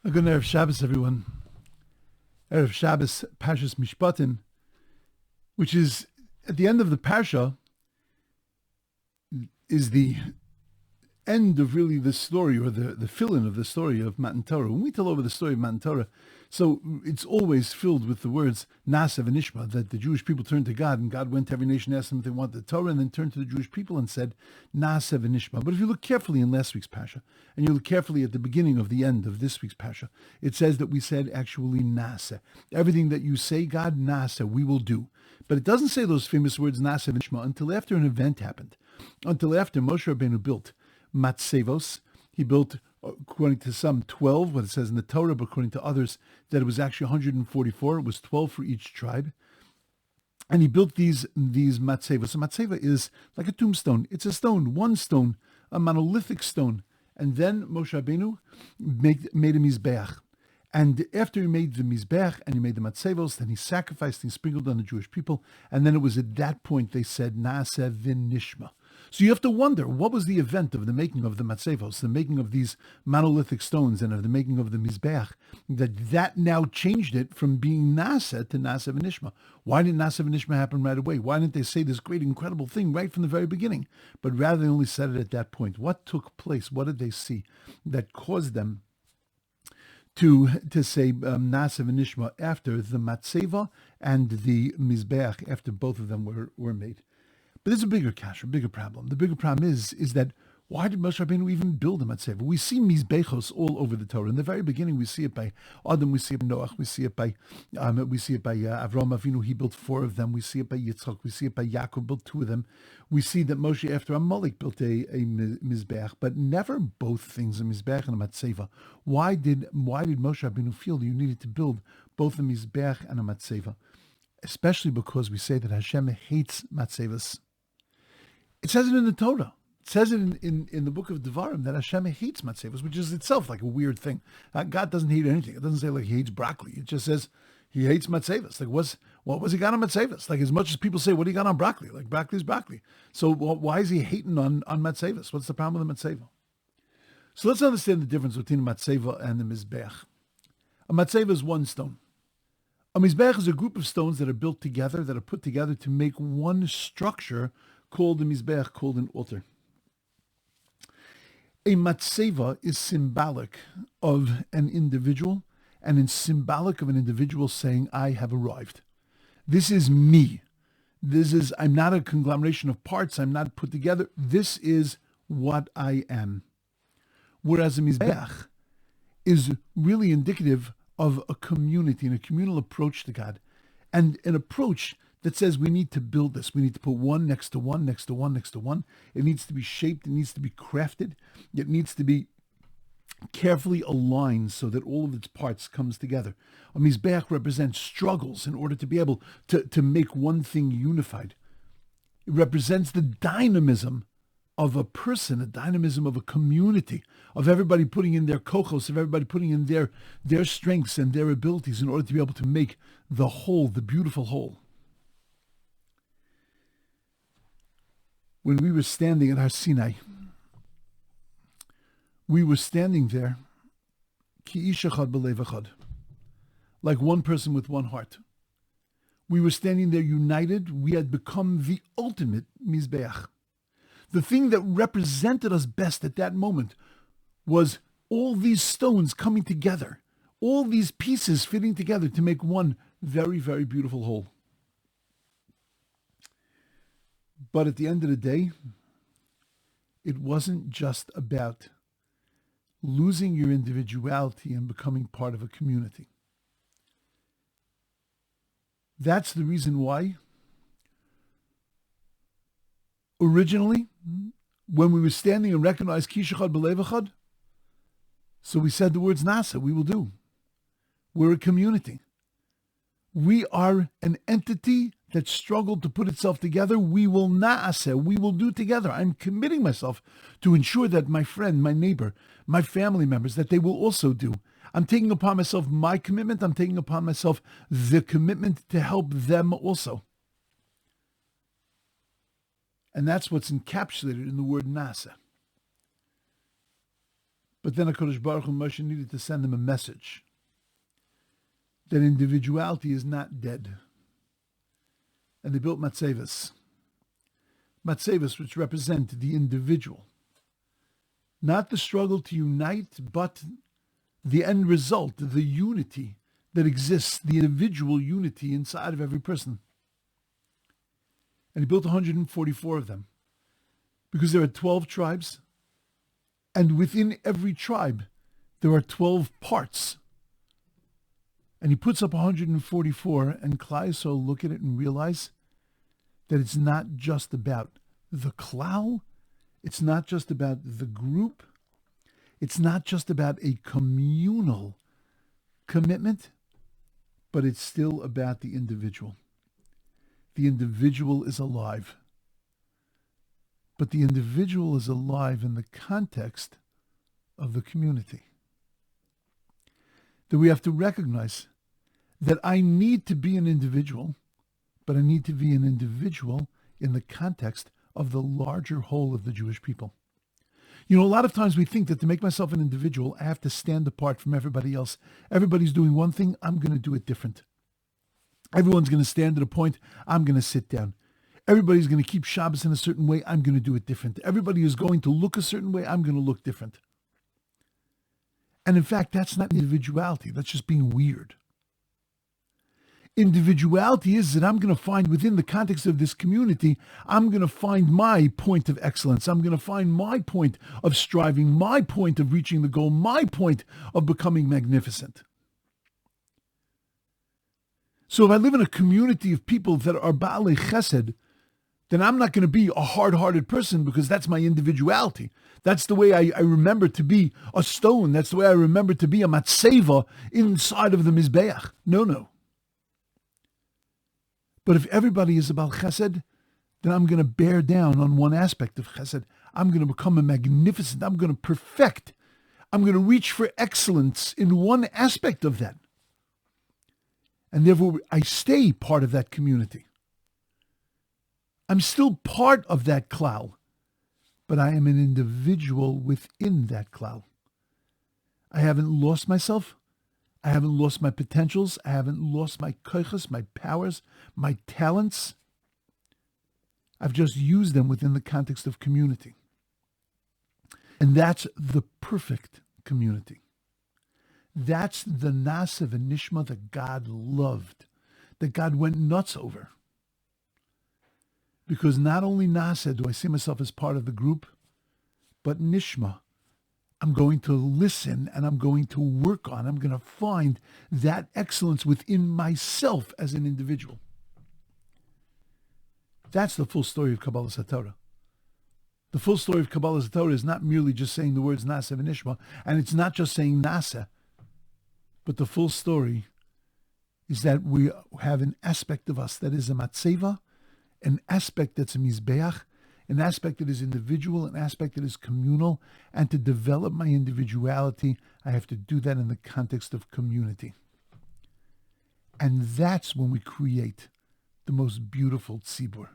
A good Erev Shabbos, everyone. Erev Shabbos, Parshas Mishpatim, which is, at the end of the Parsha, is the end of really the story, or the fill-in of the story of Matan Torah. When we tell over the story of Matan Torah, so it's always filled with the words Naaseh and Ishma, that the Jewish people turned to God, and God went to every nation, asked them if they wanted the Torah, and then turned to the Jewish people and said Naaseh and Ishma. But if you look carefully in last week's Parsha, and you look carefully at the beginning of the end of this week's Parsha, it says that we said actually Naaseh. Everything that you say, God, Naaseh, we will do. But it doesn't say those famous words Naaseh and Ishma until after an event happened, until after Moshe Rabbeinu built Matsevos. He built, according to some, 12, what it says in the Torah, but according to others, that it was actually 144. It was 12 for each tribe. And he built these Matsevos. So Matseva is like a tombstone. It's a stone, one stone, a monolithic stone. And then Moshe Rabbeinu made a Mizbeach. And after he made the Mizbeach and he made the Matsevos, then he sacrificed and he sprinkled on the Jewish people. And then it was at that point they said, Naaseh v'nishma. So you have to wonder, what was the event of the making of the Matsevos, the making of these monolithic stones and of the making of the Mizbeach, that now changed it from being Naaseh to Naaseh v'nishma? Why didn't Naaseh v'nishma happen right away? Why didn't they say this great, incredible thing right from the very beginning? But rather they only said it at that point. What took place? What did they see that caused them to say Naaseh v'nishma after the Matseva and the Mizbeach, after both of them were made? But there's a bigger kasha, a bigger problem. The bigger problem is that why did Moshe Rabbeinu even build a Matseva? We see Mizbechos all over the Torah. In the very beginning, we see it by Adam, we see it by Noach, we see it by Avraham Avinu. He built 4 of them. We see it by Yitzchak. We see it by Yaakov, built 2 of them. We see that Moshe, after Amalek, built a Mizbech, but never both things, a Mizbech and a Matseva. Why did Moshe Rabbeinu feel that you needed to build both a Mizbech and a Matseva? Especially because we say that Hashem hates Matsevas. It says it in the Torah. It says it in the book of Devarim that Hashem hates matzevos, which is itself like a weird thing. God doesn't hate anything. It doesn't say like he hates broccoli. It just says he hates matzevos. Like what was he got on matzevos? Like as much as people say, what do you got on broccoli? Like broccoli's broccoli. So why is he hating on matzevos? What's the problem with the matzeva? So let's understand the difference between a matzeva and the mizbeach. A matzeva is one stone. A mizbeach is a group of stones that are built together, that are put together to make one structure called a mizbeach, called an altar. A matseva is symbolic of an individual, and it's symbolic of an individual saying, I have arrived. This is me. I'm not a conglomeration of parts. I'm not put together. This is what I am. Whereas a mizbeach is really indicative of a community and a communal approach to God, and an approach that says we need to build this. We need to put one next to one, next to one, next to one. It needs to be shaped. It needs to be crafted. It needs to be carefully aligned so that all of its parts comes together. A mizbeach represents struggles in order to be able to make one thing unified. It represents the dynamism of a person, a dynamism of a community, of everybody putting in their kochos, of everybody putting in their strengths and their abilities in order to be able to make the whole, the beautiful whole. When we were standing at our Sinai, we were standing there, ki ish echad b'lev echad, like one person with one heart. We were standing there united. We had become the ultimate mizbeach. The thing that represented us best at that moment was all these stones coming together, all these pieces fitting together to make one very, very beautiful whole. But at the end of the day, it wasn't just about losing your individuality and becoming part of a community. That's the reason why originally, when we were standing and recognized ki ish echad b'lev echad, so we said the words Naaseh, we will do. We're a community. We are an entity that struggled to put itself together. We will Naaseh, we will do together. I'm committing myself to ensure that my friend, my neighbor, my family members, that they will also do. I'm taking upon myself my commitment. I'm taking upon myself the commitment to help them also. And that's what's encapsulated in the word Naaseh. But then HaKadosh Baruch Hu Moshe needed to send them a message that individuality is not dead. And they built matzevas. Matzevas, which represent the individual. Not the struggle to unite, but the end result, the unity that exists, the individual unity inside of every person. And he built 144 of them. Because there are 12 tribes, and within every tribe, there are 12 parts. And he puts up 144, and Klal Yisrael look at it and realize that it's not just about the klal, it's not just about the group, it's not just about a communal commitment, but it's still about the individual. The individual is alive. But the individual is alive in the context of the community. That we have to recognize that I need to be an individual, but I need to be an individual in the context of the larger whole of the Jewish people. You know, a lot of times we think that to make myself an individual, I have to stand apart from everybody else. Everybody's doing one thing, I'm going to do it different. Everyone's going to stand at a point, I'm going to sit down. Everybody's going to keep Shabbos in a certain way, I'm going to do it different. Everybody is going to look a certain way, I'm going to look different. And in fact, that's not individuality, that's just being weird. Individuality is that I'm going to find within the context of this community, I'm going to find my point of excellence. I'm going to find my point of striving, my point of reaching the goal, my point of becoming magnificent. So if I live in a community of people that are Ba'alei Chesed, then I'm not going to be a hard-hearted person because that's my individuality. That's the way I remember to be a stone. That's the way I remember to be a matzeva inside of the Mizbeach. No. But if everybody is about chesed, then I'm going to bear down on one aspect of chesed. I'm going to become a magnificent. I'm going to perfect. I'm going to reach for excellence in one aspect of that. And therefore, I stay part of that community. I'm still part of that klal, but I am an individual within that klal. I haven't lost myself. I haven't lost my potentials. I haven't lost my koiches, my powers, my talents. I've just used them within the context of community. And that's the perfect community. That's the Naaseh v'nishma that God loved, that God went nuts over. Because not only Naaseh do I see myself as part of the group, but nishma. I'm going to listen and I'm going to work on, I'm going to find that excellence within myself as an individual. That's the full story of Kabbalas HaTorah. The full story of Kabbalas HaTorah is not merely just saying the words Naaseh v'nishma, and it's not just saying Naaseh, but the full story is that we have an aspect of us that is a matzeva, an aspect that's a mizbeach, an aspect that is individual, an aspect that is communal, and to develop my individuality, I have to do that in the context of community. And that's when we create the most beautiful tzibur.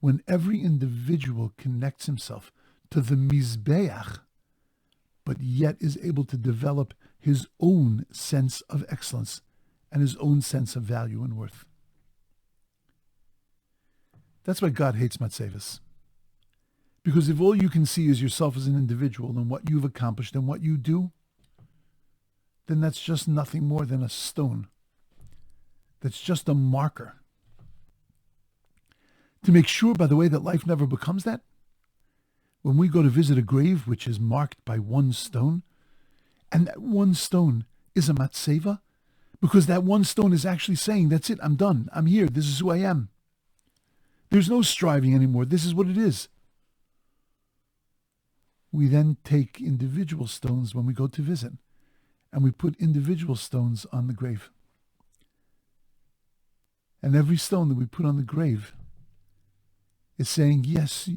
When every individual connects himself to the mizbeach, but yet is able to develop his own sense of excellence and his own sense of value and worth. That's why God hates matzevas. Because if all you can see is yourself as an individual and what you've accomplished and what you do, then that's just nothing more than a stone. That's just a marker. To make sure, by the way, that life never becomes that, when we go to visit a grave which is marked by one stone, and that one stone is a matzeva, because that one stone is actually saying, that's it, I'm done, I'm here, this is who I am. There's no striving anymore, this is what it is. We then take individual stones when we go to visit, and we put individual stones on the grave. And every stone that we put on the grave is saying, yes,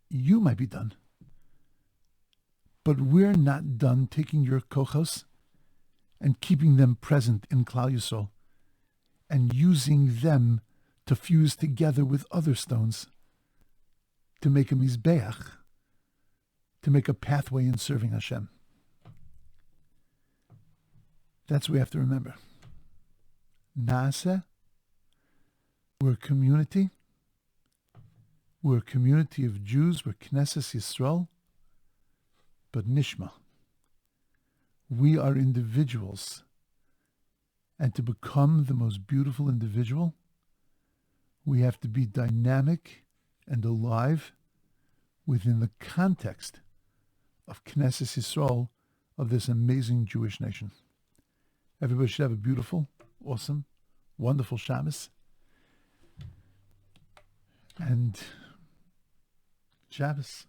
you might be done, but we're not done taking your kochos and keeping them present in Klal Yisrael and using them to fuse together with other stones to make a mizbeach, to make a pathway in serving Hashem. That's what we have to remember. Naaseh, we're a community. We're a community of Jews. We're Knesset Yisrael. But Nishma, we are individuals. And to become the most beautiful individual, we have to be dynamic and alive within the context of Knesset Yisrael, of this amazing Jewish nation. Everybody should have a beautiful, awesome, wonderful Shabbos. And Shabbos.